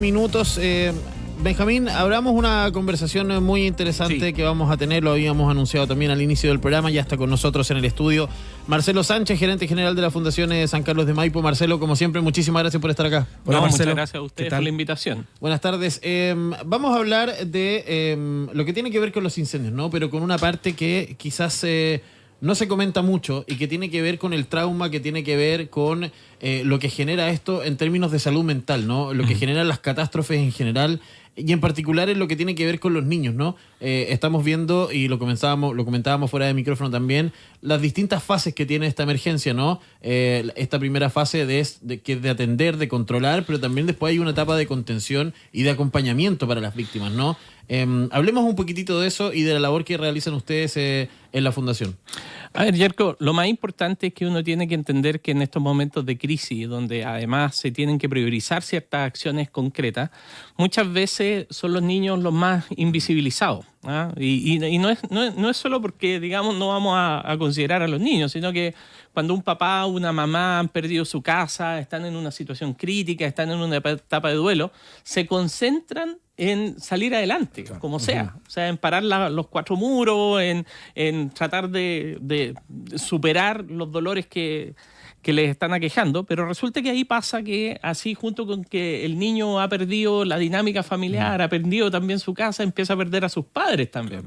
Minutos. Benjamín, abramos una conversación muy interesante que vamos a tener, lo habíamos anunciado también al inicio del programa, ya está con nosotros en el estudio Marcelo Sánchez, gerente general de la Fundación San Carlos de Maipo. Marcelo, como siempre, muchísimas gracias por estar acá. Hola, Marcelo. Muchas gracias a ustedes por la invitación. Buenas tardes. Vamos a hablar de lo que tiene que ver con los incendios, ¿no? Pero con una parte que quizás no se comenta mucho y que tiene que ver con el trauma, que tiene que ver con lo que genera esto en términos de salud mental, ¿no? Lo que generan las catástrofes en general y en particular en lo que tiene que ver con los niños, ¿no? Estamos viendo, y lo comentábamos fuera de micrófono también, las distintas fases que tiene esta emergencia, ¿no? Esta primera fase de atender, de controlar, pero también después hay una etapa de contención y de acompañamiento para las víctimas, ¿no? Hablemos un poquitito de eso y de la labor que realizan ustedes en la Fundación. A ver, Yerko, lo más importante es que uno tiene que entender que en estos momentos de crisis, donde además se tienen que priorizar ciertas acciones concretas, muchas veces son los niños los más invisibilizados. ¿Ah? Y no es solo porque, digamos, no vamos a considerar a los niños, sino que cuando un papá o una mamá han perdido su casa, están en una situación crítica, están en una etapa de duelo, se concentran en salir adelante, claro, como sea. O sea, en parar los cuatro muros, en tratar de superar los dolores que les están aquejando, pero resulta que ahí pasa que así, junto con que el niño ha perdido la dinámica familiar, ha perdido también su casa, empieza a perder a sus padres también.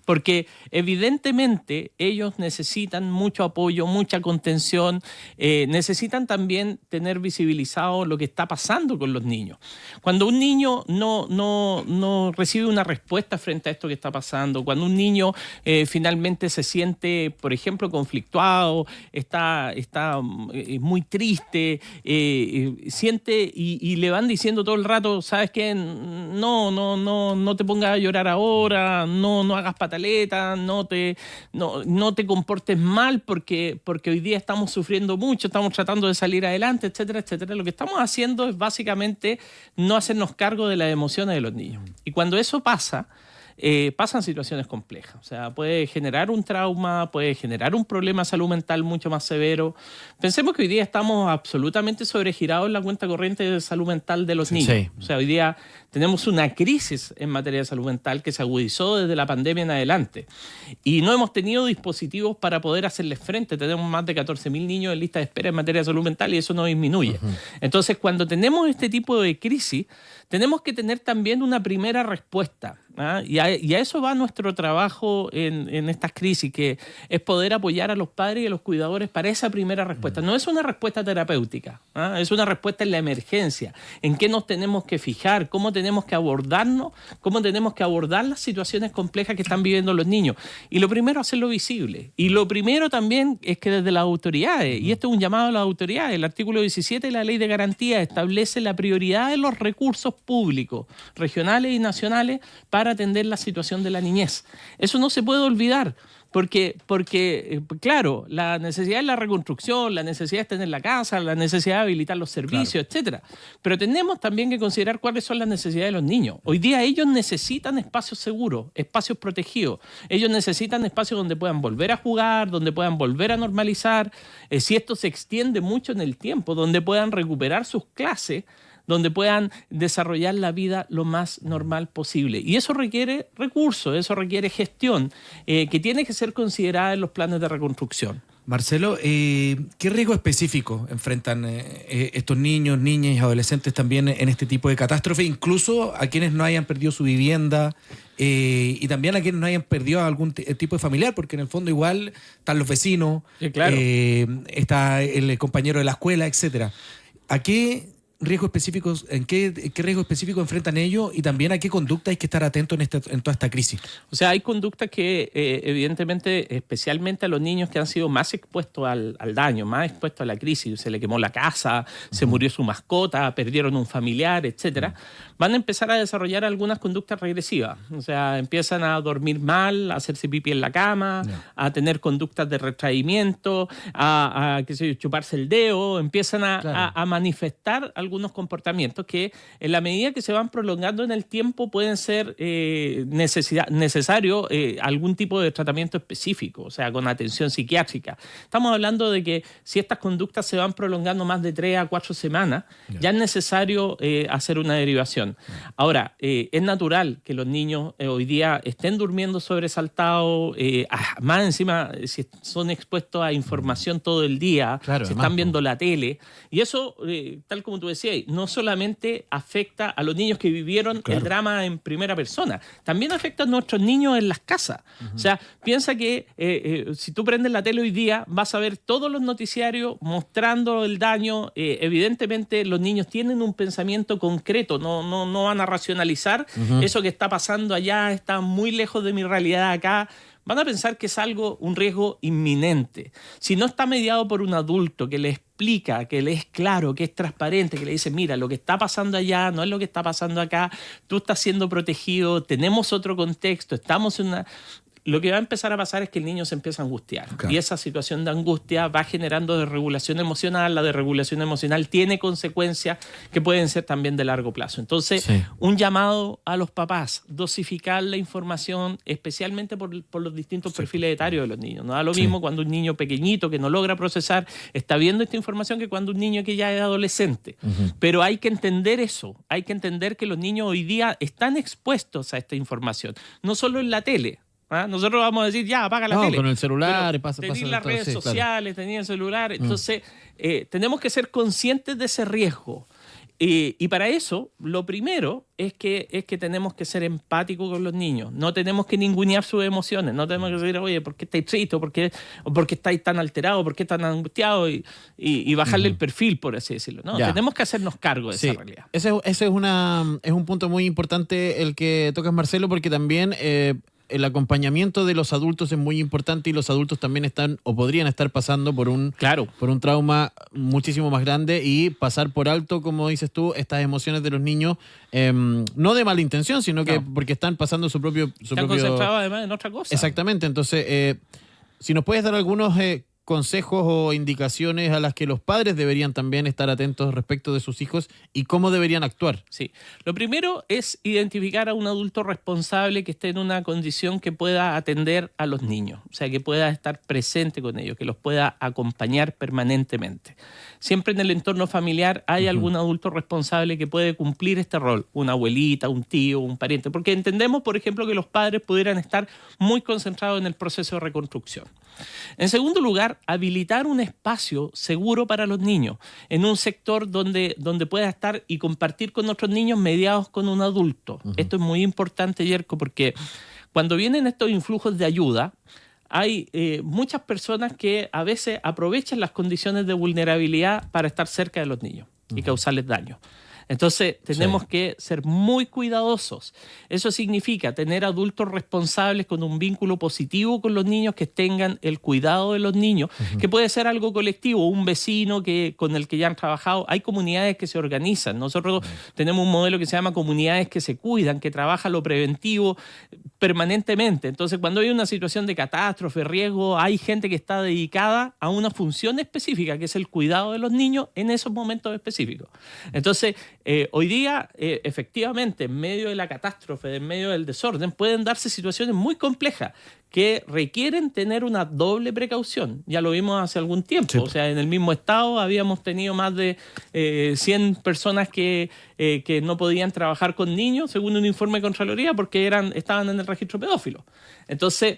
Porque evidentemente ellos necesitan mucho apoyo, mucha contención, necesitan también tener visibilizado lo que está pasando con los niños. Cuando un niño no recibe una respuesta frente a esto que está pasando, cuando un niño finalmente se siente, por ejemplo, conflictuado, está muy triste, siente y le van diciendo todo el rato, ¿sabes qué? No te pongas a llorar ahora, no hagas pataleta, no te comportes mal porque hoy día estamos sufriendo mucho, estamos tratando de salir adelante, etcétera, etcétera. Lo que estamos haciendo es básicamente no hacernos cargo de las emociones de los niños. Y cuando eso pasa, pasan situaciones complejas. O sea, puede generar un trauma, puede generar un problema de salud mental mucho más severo. Pensemos que hoy día estamos absolutamente sobregirados en la cuenta corriente de salud mental de los niños. Sí. O sea, hoy día tenemos una crisis en materia de salud mental que se agudizó desde la pandemia en adelante. Y no hemos tenido dispositivos para poder hacerles frente. Tenemos más de 14.000 niños en lista de espera en materia de salud mental y eso no disminuye. Entonces, cuando tenemos este tipo de crisis, tenemos que tener también una primera respuesta. ¿Ah? Y a eso va nuestro trabajo en estas crisis, que es poder apoyar a los padres y a los cuidadores para esa primera respuesta. No es una respuesta terapéutica, ¿ah? Es una respuesta en la emergencia, en qué nos tenemos que fijar, cómo tenemos que abordarnos, cómo tenemos que abordar las situaciones complejas que están viviendo los niños. Y lo primero, hacerlo visible. Y lo primero también es que desde las autoridades, y esto es un llamado a las autoridades, el artículo 17 de la Ley de Garantía establece la prioridad de los recursos públicos, regionales y nacionales, para atender la situación de la niñez. Eso no se puede olvidar, porque claro, la necesidad es la reconstrucción, la necesidad es tener la casa, la necesidad de habilitar los servicios, claro, etcétera. Pero tenemos también que considerar cuáles son las necesidades de los niños. Hoy día ellos necesitan espacios seguros, espacios protegidos. Ellos necesitan espacios donde puedan volver a jugar, donde puedan volver a normalizar. Si esto se extiende mucho en el tiempo, donde puedan recuperar sus clases, donde puedan desarrollar la vida lo más normal posible. Y eso requiere recursos, eso requiere gestión, que tiene que ser considerada en los planes de reconstrucción. Marcelo, ¿qué riesgo específico enfrentan estos niños, niñas y adolescentes también en este tipo de catástrofe, incluso a quienes no hayan perdido su vivienda y también a quienes no hayan perdido algún tipo de familiar? Porque en el fondo igual están los vecinos, claro, está el compañero de la escuela, etcétera. ¿A qué riesgo específicos, qué riesgo específico enfrentan ellos y también a qué conducta hay que estar atento en toda esta crisis? O sea, hay conductas que evidentemente, especialmente a los niños que han sido más expuestos al daño, más expuestos a la crisis, se le quemó la casa, se murió su mascota, perdieron un familiar, etcétera, van a empezar a desarrollar algunas conductas regresivas. O sea, empiezan a dormir mal, a hacerse pipí en la cama, a tener conductas de retraimiento, a qué sé yo, chuparse el dedo, empiezan a manifestar algún algunos comportamientos que en la medida que se van prolongando en el tiempo pueden ser necesario algún tipo de tratamiento específico, o sea, con atención psiquiátrica. Estamos hablando de que si estas conductas se van prolongando más de 3 a 4 semanas, ya es necesario hacer una derivación. Ahora, es natural que los niños hoy día estén durmiendo sobresaltados, más encima si son expuestos a información todo el día, Claro, si además, están viendo la tele, y eso, tal como tú decías, no solamente afecta a los niños que vivieron el drama en primera persona, también afecta a nuestros niños en las casas. O sea, piensa que si tú prendes la tele hoy día, vas a ver todos los noticiarios mostrando el daño. Evidentemente, los niños tienen un pensamiento concreto, no van a racionalizar eso que está pasando allá, está muy lejos de mi realidad acá. Van a pensar que es un riesgo inminente. Si no está mediado por un adulto que le explica, que le es claro, que es transparente, que le dice, mira, lo que está pasando allá no es lo que está pasando acá, tú estás siendo protegido, tenemos otro contexto, estamos en una... Lo que va a empezar a pasar es que el niño se empieza a angustiar. Claro. Y esa situación de angustia va generando desregulación emocional. La desregulación emocional tiene consecuencias que pueden ser también de largo plazo. Entonces, un llamado a los papás, dosificar la información, especialmente por los distintos perfiles etarios de los niños. No da lo mismo cuando un niño pequeñito que no logra procesar está viendo esta información que cuando un niño que ya es adolescente. Pero hay que entender eso. Hay que entender que los niños hoy día están expuestos a esta información. No solo en la tele. Nosotros vamos a decir, ya, apaga la tele. Con el celular, tener las redes todo, sociales, tener el celular. Entonces, tenemos que ser conscientes de ese riesgo. Y para eso, lo primero es que tenemos que ser empáticos con los niños. No tenemos que ningunear sus emociones. No tenemos que decir, oye, ¿por qué estáis tristes? ¿Por qué estáis tan alterados? ¿Por qué tan angustiados? Y bajarle el perfil, por así decirlo. No, tenemos que hacernos cargo de esa realidad. Ese es un punto muy importante el que tocas, Marcelo, porque también... el acompañamiento de los adultos es muy importante y los adultos también están o podrían estar pasando por un trauma muchísimo más grande y pasar por alto, como dices tú, estas emociones de los niños, no de mala intención, sino que porque están pasando su propio... Están concentrados además en otra cosa. Exactamente, entonces, si nos puedes dar algunos... consejos o indicaciones a las que los padres deberían también estar atentos respecto de sus hijos y cómo deberían actuar. Sí. Lo primero es identificar a un adulto responsable que esté en una condición que pueda atender a los niños, o sea, que pueda estar presente con ellos, que los pueda acompañar permanentemente. Siempre en el entorno familiar hay algún adulto responsable que puede cumplir este rol, una abuelita, un tío, un pariente, porque entendemos, por ejemplo, que los padres pudieran estar muy concentrados en el proceso de reconstrucción. En segundo lugar, habilitar un espacio seguro para los niños, en un sector donde pueda estar y compartir con otros niños mediados con un adulto. Esto es muy importante, Yerko, porque cuando vienen estos influjos de ayuda, hay muchas personas que a veces aprovechan las condiciones de vulnerabilidad para estar cerca de los niños y causarles daño. Entonces, tenemos que ser muy cuidadosos. Eso significa tener adultos responsables con un vínculo positivo con los niños, que tengan el cuidado de los niños, que puede ser algo colectivo, un vecino con el que ya han trabajado. Hay comunidades que se organizan. Nosotros tenemos un modelo que se llama comunidades que se cuidan, que trabaja lo preventivo permanentemente. Entonces, cuando hay una situación de catástrofe, riesgo, hay gente que está dedicada a una función específica, que es el cuidado de los niños en esos momentos específicos. Entonces, hoy día, efectivamente, en medio de la catástrofe, en medio del desorden, pueden darse situaciones muy complejas que requieren tener una doble precaución. Ya lo vimos hace algún tiempo. Sí. O sea, en el mismo estado habíamos tenido más de 100 personas que no podían trabajar con niños, según un informe de Contraloría, porque estaban en el registro pedófilo. Entonces,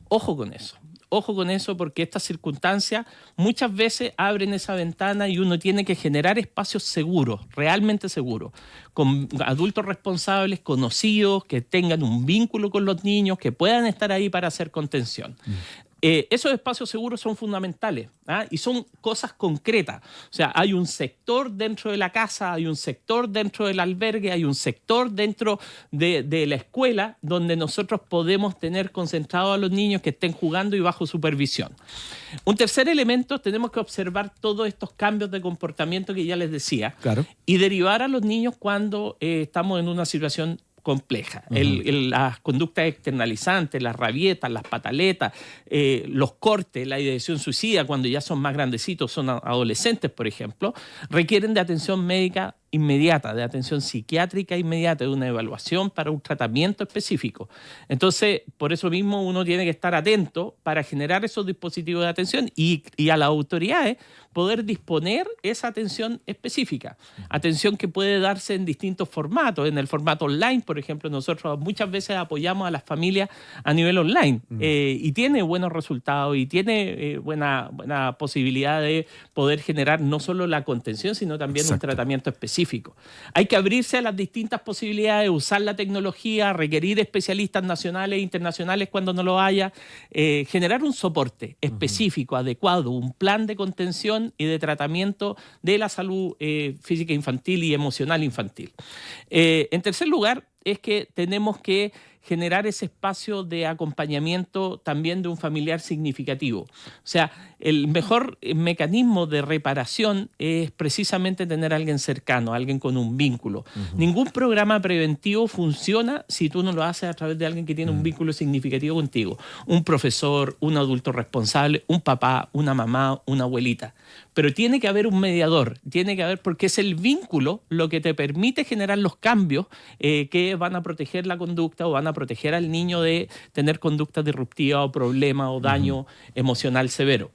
ojo con eso. Ojo con eso, porque estas circunstancias muchas veces abren esa ventana y uno tiene que generar espacios seguros, realmente seguros, con adultos responsables, conocidos, que tengan un vínculo con los niños, que puedan estar ahí para hacer contención. Esos espacios seguros son fundamentales, y son cosas concretas. O sea, hay un sector dentro de la casa, hay un sector dentro del albergue, hay un sector dentro de la escuela donde nosotros podemos tener concentrados a los niños que estén jugando y bajo supervisión. Un tercer elemento, tenemos que observar todos estos cambios de comportamiento que ya les decía, y derivar a los niños cuando estamos en una situación compleja. Las conductas externalizantes, las rabietas, las pataletas, los cortes, la ideación suicida cuando ya son más grandecitos, son adolescentes, por ejemplo, requieren de atención médica inmediata, de atención psiquiátrica inmediata, de una evaluación para un tratamiento específico. Entonces, por eso mismo uno tiene que estar atento para generar esos dispositivos de atención y a las autoridades poder disponer esa atención específica. Atención que puede darse en distintos formatos. En el formato online, por ejemplo, nosotros muchas veces apoyamos a las familias a nivel online y tiene buenos resultados y tiene buena posibilidad de poder generar no solo la contención, sino también un tratamiento específico. Hay que abrirse a las distintas posibilidades, usar la tecnología, requerir especialistas nacionales e internacionales cuando no lo haya, generar un soporte específico, adecuado, un plan de contención y de tratamiento de la salud física infantil y emocional infantil. En tercer lugar, es que tenemos que generar ese espacio de acompañamiento también de un familiar significativo. O sea, el mejor mecanismo de reparación es precisamente tener a alguien cercano, alguien con un vínculo. Ningún programa preventivo funciona si tú no lo haces a través de alguien que tiene un vínculo significativo contigo. Un profesor, un adulto responsable, un papá, una mamá, una abuelita. Pero tiene que haber un mediador, tiene que haber, porque es el vínculo lo que te permite generar los cambios que van a proteger la conducta o van a proteger al niño de tener conductas disruptivas o problemas o daño emocional severo.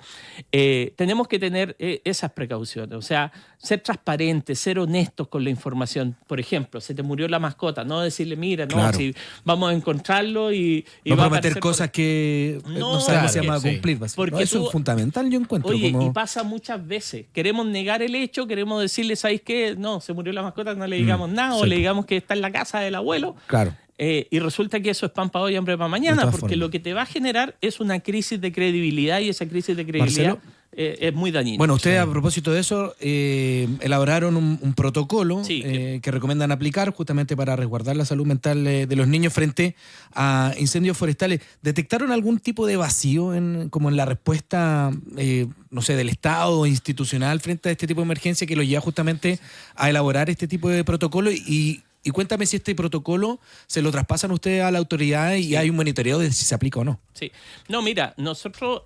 Tenemos que tener esas precauciones, o sea, ser transparentes, ser honestos con la información. Por ejemplo, se te murió la mascota, no decirle, mira, no, si vamos a encontrarlo y no va a prometer cosas que no sabemos si vamos a cumplir. Porque eso es fundamental, yo encuentro. Oye, y pasa muchas veces. Queremos negar el hecho, queremos decirle, ¿sabéis qué? No, se murió la mascota, no le digamos nada, o le digamos que está en la casa del abuelo. Claro. Y resulta que eso es pan para hoy y hambre para mañana, porque lo que te va a generar es una crisis de credibilidad y esa crisis de credibilidad es muy dañina. Bueno, ustedes a propósito de eso elaboraron un protocolo que recomiendan aplicar justamente para resguardar la salud mental de los niños frente a incendios forestales. ¿Detectaron algún tipo de vacío como en la respuesta, no sé, del Estado institucional frente a este tipo de emergencia que los lleva justamente a elaborar este tipo de protocolo? Y cuéntame si este protocolo se lo traspasan ustedes a la autoridad y hay un monitoreo de si se aplica o no. Sí. No, mira,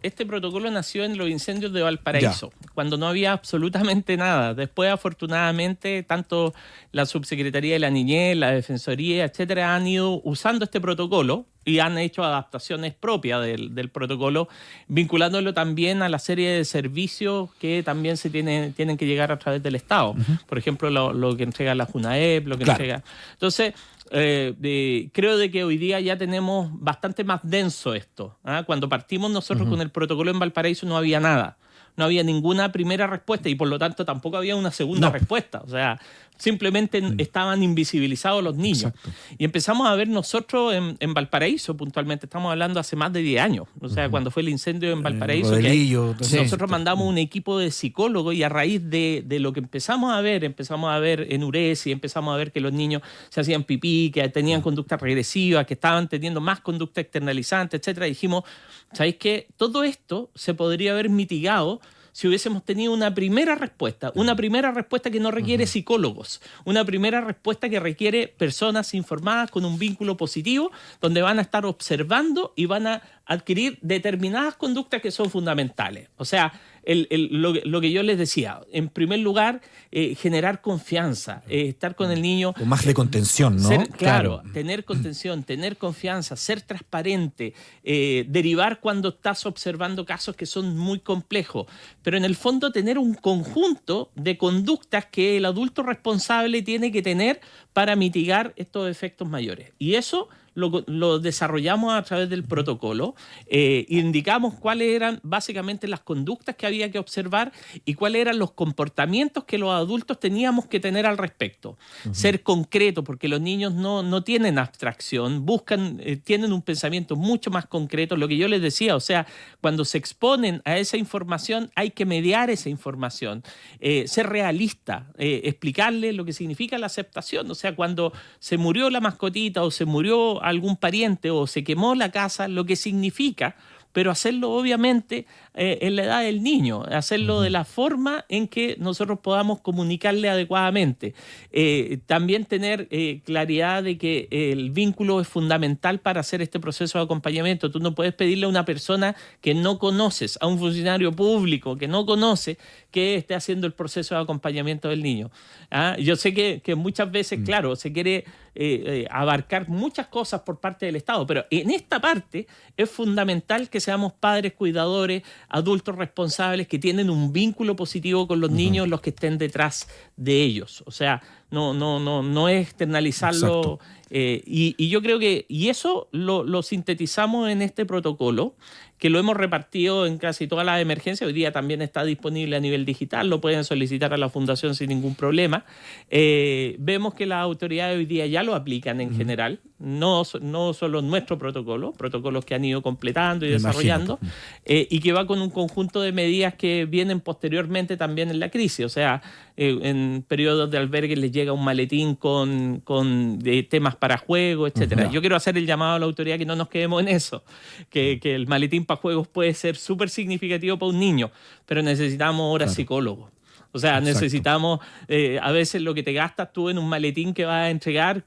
este protocolo nació en los incendios de Valparaíso, cuando no había absolutamente nada. Después, afortunadamente, tanto la Subsecretaría de la Niñez, la Defensoría, etcétera, han ido usando este protocolo y han hecho adaptaciones propias del protocolo, vinculándolo también a la serie de servicios que también se tienen que llegar a través del Estado. Por ejemplo, lo que entrega la JUNAEP, lo que entrega... Entonces, creo de que hoy día ya tenemos bastante más denso esto. Cuando partimos nosotros con el protocolo en Valparaíso no había nada. No había ninguna primera respuesta y por lo tanto tampoco había una segunda respuesta. O sea, simplemente estaban invisibilizados los niños. Exacto. Y empezamos a ver nosotros en Valparaíso, puntualmente, estamos hablando hace más de 10 años. O sea, cuando fue el incendio en Valparaíso, nosotros mandamos un equipo de psicólogos y a raíz de lo que empezamos a ver en URESI, empezamos a ver que los niños se hacían pipí, que tenían conductas regresivas, que estaban teniendo más conducta externalizante, etcétera. Dijimos, ¿sabéis qué? Todo esto se podría haber mitigado si hubiésemos tenido una primera respuesta que no requiere psicólogos, una primera respuesta que requiere personas informadas con un vínculo positivo, donde van a estar observando y van a adquirir determinadas conductas que son fundamentales. O sea, lo que yo les decía, en primer lugar, generar confianza, estar con el niño. O más de contención, ¿no? Claro, tener contención, tener confianza, ser transparente, derivar cuando estás observando casos que son muy complejos, pero en el fondo tener un conjunto de conductas que el adulto responsable tiene que tener para mitigar estos efectos mayores. Y eso lo desarrollamos a través del protocolo, indicamos cuáles eran básicamente las conductas que había que observar y cuáles eran los comportamientos que los adultos teníamos que tener al respecto. Ser concreto, porque los niños no tienen abstracción, tienen un pensamiento mucho más concreto, lo que yo les decía, o sea, cuando se exponen a esa información hay que mediar esa información, ser realista, explicarles lo que significa la aceptación, o sea, cuando se murió la mascotita o se murió algún pariente o se quemó la casa, lo que significa pero hacerlo obviamente en la edad del niño, hacerlo de la forma en que nosotros podamos comunicarle adecuadamente. También tener claridad de que el vínculo es fundamental para hacer este proceso de acompañamiento. Tú no puedes pedirle a una persona que no conoces, a un funcionario público que no conoce, que esté haciendo el proceso de acompañamiento del niño. Yo sé que muchas veces, claro, se quiere abarcar muchas cosas por parte del Estado, pero en esta parte es fundamental que seamos padres cuidadores, adultos responsables que tienen un vínculo positivo con los niños, los que estén detrás de ellos. O sea, no es externalizarlo. Y yo creo que eso lo sintetizamos en este protocolo, que lo hemos repartido en casi todas las emergencias. Hoy día también está disponible a nivel digital, lo pueden solicitar a la Fundación sin ningún problema. Vemos que las autoridades hoy día ya lo aplican en general, no solo nuestro protocolo, protocolos que han ido completando y desarrollando, y que va con un conjunto de medidas que vienen posteriormente también en la crisis. O sea, en periodos de albergue les llega un maletín con temas para juego, etcétera. Yo quiero hacer el llamado a la autoridad que no nos quedemos en eso, que el maletín para juegos puede ser súper significativo para un niño, pero necesitamos ahora psicólogos. O sea, necesitamos, a veces lo que te gastas tú en un maletín que vas a entregar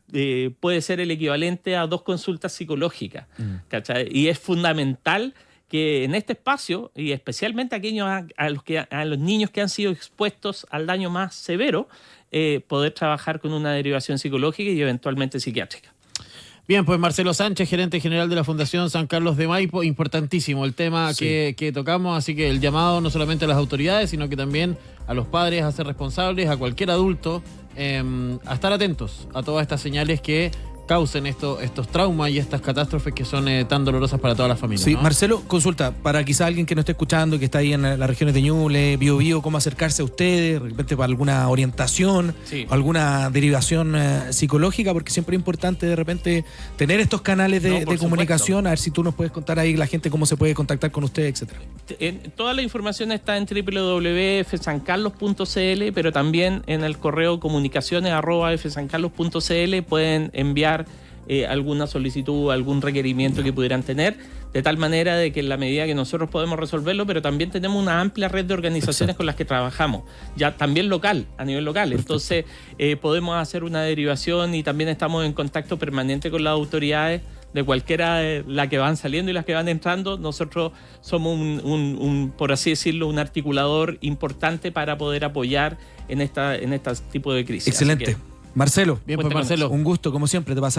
puede ser el equivalente a 2 consultas psicológicas, ¿cachai? Y es fundamental que en este espacio, y especialmente a los niños que han sido expuestos al daño más severo, poder trabajar con una derivación psicológica y eventualmente psiquiátrica. Bien, pues Marcelo Sánchez, gerente general de la Fundación San Carlos de Maipo, importantísimo el tema que tocamos, así que el llamado no solamente a las autoridades, sino que también a los padres a ser responsables, a cualquier adulto, a estar atentos a todas estas señales que causen estos traumas y estas catástrofes que son tan dolorosas para todas las familias. Sí, ¿no? Marcelo, consulta, para quizá alguien que no esté escuchando, que está ahí en las regiones de Ñuble, Biobío, cómo acercarse a ustedes, de repente para alguna orientación o alguna derivación psicológica, porque siempre es importante de repente tener estos canales de comunicación. A ver si tú nos puedes contar ahí la gente cómo se puede contactar con ustedes, etcétera. Toda la información está en www.fsancarlos.cl, pero también en el correo comunicaciones@fsancarlos.cl pueden enviar alguna solicitud, algún requerimiento que pudieran tener, de tal manera de que en la medida que nosotros podemos resolverlo, pero también tenemos una amplia red de organizaciones con las que trabajamos, ya también a nivel local. Entonces podemos hacer una derivación y también estamos en contacto permanente con las autoridades de cualquiera de las que van saliendo y las que van entrando. Nosotros somos por así decirlo, un articulador importante para poder apoyar en este tipo de crisis. Excelente. Marcelo, bien, pues Marcelo, un gusto, como siempre, te pasa.